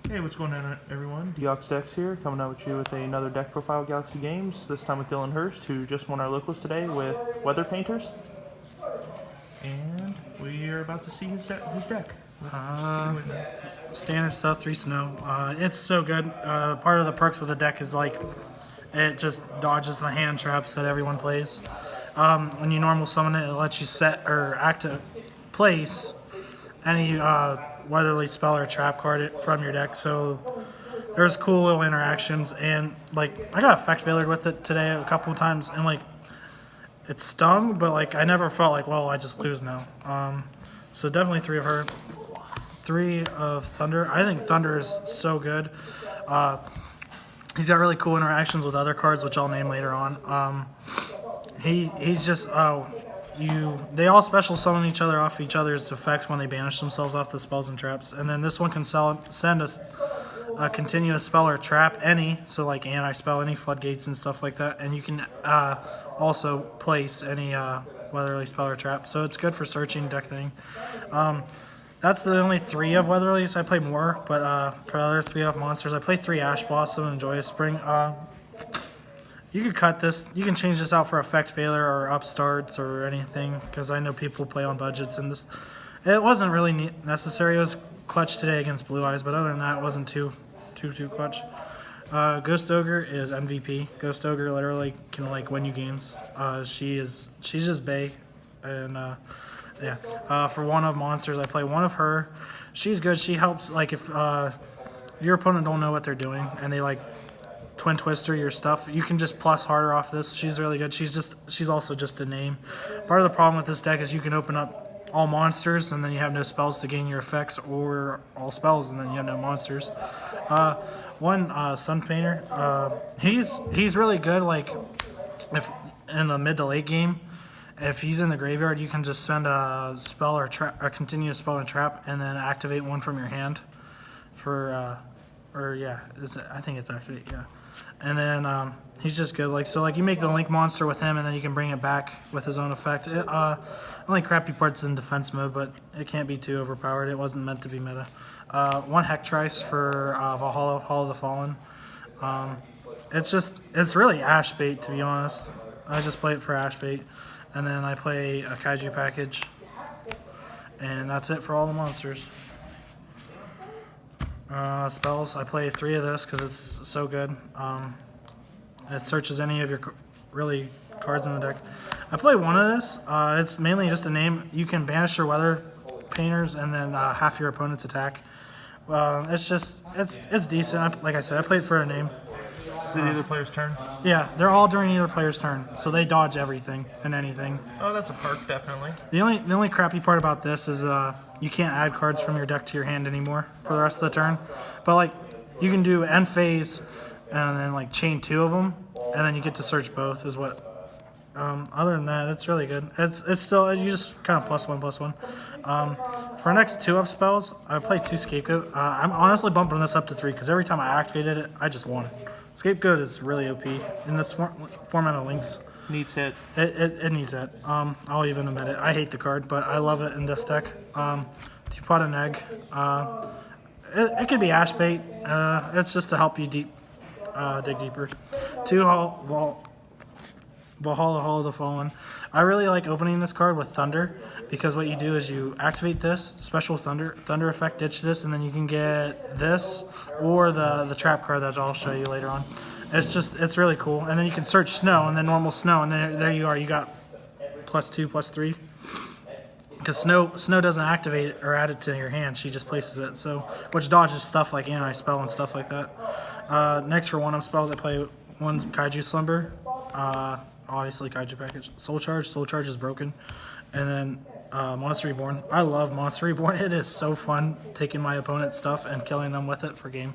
Hey, what's going on, everyone? Deox Decks here, coming out with you with another deck profile Galaxy Games. This time with Dylan Hurst, who just won our locals today with Weather Painters. And we are about to see his deck. Just take it away, man. Standard stuff, 3 snow. It's so good. Part of the perks of the deck is like it just dodges the hand traps that everyone plays. When you normal summon it, it lets you set or active place any weatherly spell or trap card from your deck. So there's cool little interactions, and like I got effect failured with it today a couple of times, and like it stung, but like I never felt like, well, I just lose now. So definitely 3 of her. 3 of Thunder. I think Thunder is so good. He's got really cool interactions with other cards, which I'll name later on. He's just they all special summon each other off each other's effects when they banish themselves off the spells and traps. And then this one can send a continuous spell or trap any, so like anti-spell, any floodgates and stuff like that. And you can also place any weatherly spell or trap. So it's good for searching deck thing. That's the only 3 of Weatherlies. I play more, but for the other 3 of monsters, I play 3 Ash Blossom and Joyous Spring. You could cut this. You can change this out for effect failure or upstarts or anything, because I know people play on budgets, and this it wasn't really necessary. It was clutch today against Blue Eyes, but other than that, it wasn't too clutch. Ghost Ogre is MVP. Ghost Ogre literally can like win you games. She's just bae, and yeah. For one of monsters, I play one of her. She's good. She helps, like, if your opponent don't know what they're doing and they like twin twister your stuff, you can just plus harder off this. She's really good. She's also just a name. Part of the problem with this deck is you can open up all monsters and then you have no spells to gain your effects, or all spells and then you have no monsters. One Sun Painter. He's really good. Like, if in the mid to late game, if he's in the graveyard, you can just spend a spell or a continuous spell and trap, and then activate one from your hand. I think it's activate, yeah. And then he's just good. Like, so like you make the link monster with him, and then you can bring it back with his own effect. Only crappy parts in defense mode, but it can't be too overpowered. It wasn't meant to be meta. 1 Hectrice for Valhalla, Hall of the Fallen. It's really Ash bait, to be honest. I just play it for Ash bait. And then I play a Kaiju package. And that's it for all the monsters. Spells, I play 3 of this because it's so good. It searches any of your really cards in the deck. I play 1 of this. It's mainly just a name. You can banish your Weather Painters and then half your opponent's attack. It's decent. Like I said, I played for a name. Is it either player's turn? Yeah, they're all during either player's turn, so they dodge everything and anything. Oh, that's a perk, definitely. The only crappy part about this is you can't add cards from your deck to your hand anymore for the rest of the turn. But like, you can do end phase and then like chain 2 of them, and then you get to search both. Is what. Other than that, it's really good. It's still, you just kind of +1/+1. For next 2 of spells, I play 2 Scapegoat. I'm honestly bumping this up to 3 because every time I activated it, I just won. Scapegoat is really OP in this format of links. Needs hit. It needs it. I'll even admit it. I hate the card, but I love it in this deck. Teapot and Egg. It could be Ash bait. It's just to help you dig deeper. 2 Valhalla, Hall of the Fallen. I really like opening this card with Thunder, because what you do is you activate this special Thunder effect, ditch this, and then you can get this or the trap card that I'll show you later on. It's really cool. And then you can search Snow and then normal Snow, and then there you are. You got +2, +3. Because Snow doesn't activate or add it to your hand, she just places it. So, which dodges stuff like anti-spell and stuff like that. Next, for 1 of spells, I play 1 Kaiju Slumber. Obviously Kaiju package. Soul Charge is broken. And then Monster Reborn. I love Monster Reborn. It is so fun taking my opponent's stuff and killing them with it for game.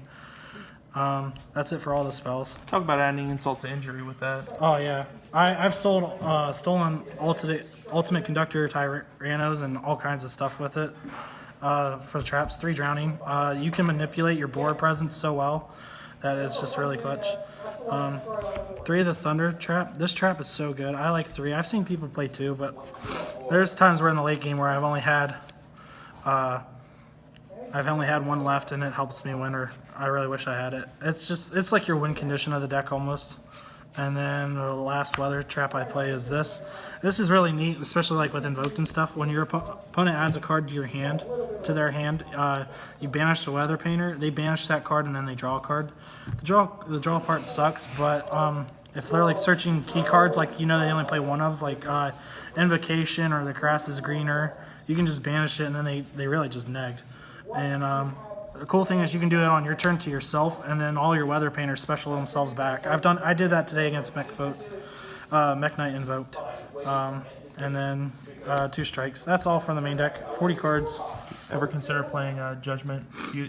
That's it for all the spells. Talk about adding insult to injury with that. Oh yeah, I've stolen Ultimate Conductor Tyrannos and all kinds of stuff with it. For the traps, 3 Drowning. You can manipulate your board presence so well that it's just really clutch. 3 of the Thunder trap. This trap is so good. I like 3. I've seen people play 2, but there's times where in the late game where I've only had I've only had one left, and it helps me win, or I really wish I had it. It's like your win condition of the deck almost. And then the last weather trap I play is this. This is really neat, especially like with invoked and stuff. When your opponent adds a card to your hand, to their hand, you banish the weather painter. They banish that card, and then they draw a card. The draw part sucks, but if they're like searching key cards, like they only play one ofs, like Invocation or the Grass is Greener, you can just banish it, and then they really just negged. And the cool thing is you can do it on your turn to yourself, and then all your weather painters special themselves back. I did that today against Mech Knight invoked, and then 2 strikes. That's all from the main deck. 40 cards. Ever consider playing Judgment,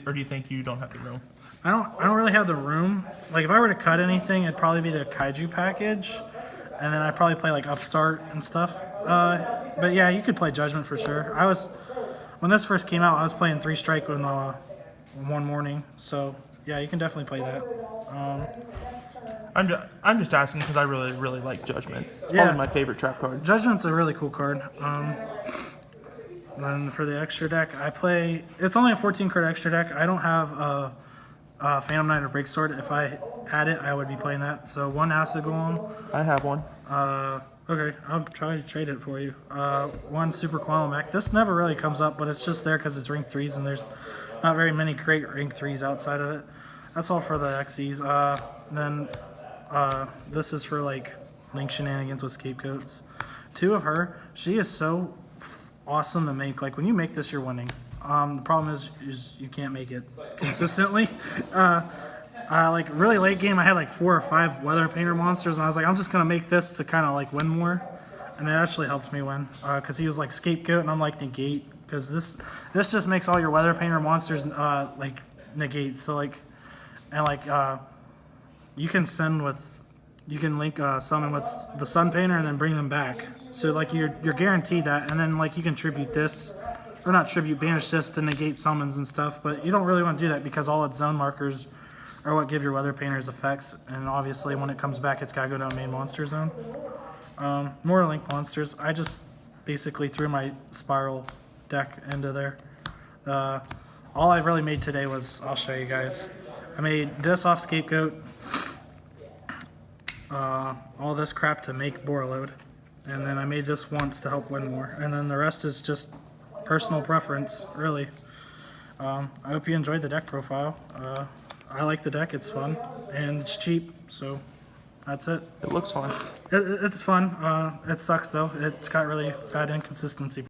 or do you think you don't have the room? I don't really have the room. Like if I were to cut anything, it'd probably be the Kaiju package, and then I'd probably play like Upstart and stuff. But yeah, you could play Judgment for sure. When this first came out, I was playing 3 strike one morning, so yeah, you can definitely play that. I'm just asking because I really like Judgment. It's Yeah. probably my favorite trap card. Judgment's a really cool card. Then for the extra deck, it's only a 14 card extra deck. I don't have a Phantom Knight or Break Sword. If I had it, I would be playing that. So 1 Acid Golem. I have one. Okay, I'll try to trade it for you. 1 Super Quantum Mech. This never really comes up, but it's just there because it's rank 3s, and there's not very many great rank 3s outside of it. That's all for the XEs. Then this is for like Link shenanigans with scapegoats. 2 of her. She is so awesome to make. Like when you make this, you're winning. The problem is you can't make it consistently. Like really late game, I had like 4 or 5 weather painter monsters, and I was like, I'm just gonna make this to kind of like win more, and it actually helped me win because he was like scapegoat, and I'm like negate, because this just makes all your weather painter monsters like negate. So like, and like you can link summon with the sun painter and then bring them back. So like you're guaranteed that, and then like you can tribute this. Or not tribute, banish this to negate summons and stuff, but you don't really want to do that because all its zone markers are what give your weather painters effects, and obviously when it comes back, it's gotta go to a main monster zone. More link monsters. I just basically threw my spiral deck into there. All I really made today was, I'll show you guys. I made this off Scapegoat, all this crap to make Borreload, and then I made this once to help win more, and then the rest is just personal preference, really. I hope you enjoyed the deck profile. I like the deck, it's fun, and it's cheap, so that's it. It looks fun. It's fun. It sucks though. It's got really bad inconsistency.